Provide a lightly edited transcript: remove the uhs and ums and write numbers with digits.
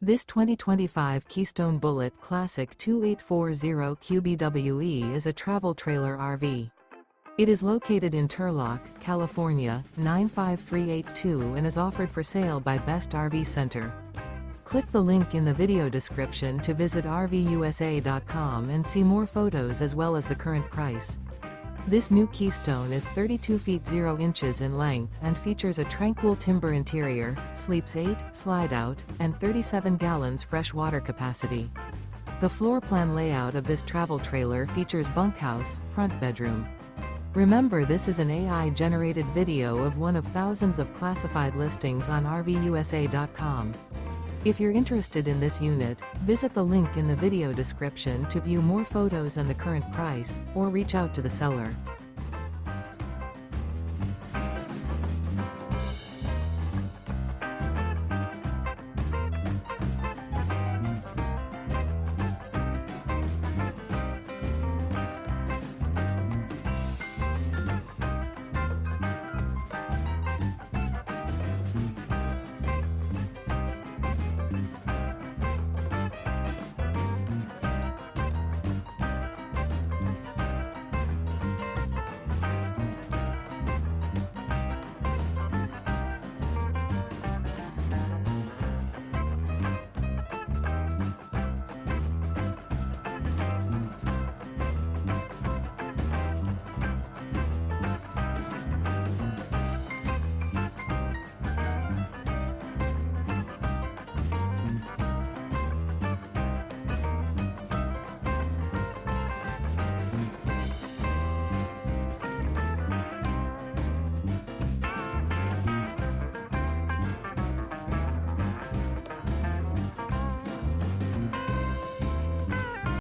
This 2025 Keystone Bullet Classic 2840 QBWE is a travel trailer RV. It is located in Turlock, California, 95382 and is offered for sale by Best RV Center. Click the link in the video description to visit RVUSA.com and see more photos as well as the current price. This new Keystone is 32 feet 0 inches in length and features a Tranquil Timber interior, sleeps 8, Slideout, and 37 gallons fresh water capacity. The floor plan layout of this travel trailer features bunkhouse, front bedroom. Remember, this is an AI-generated video of one of thousands of classified listings on RVUSA.com. If you're interested in this unit, visit the link in the video description to view more photos and the current price, or reach out to the seller.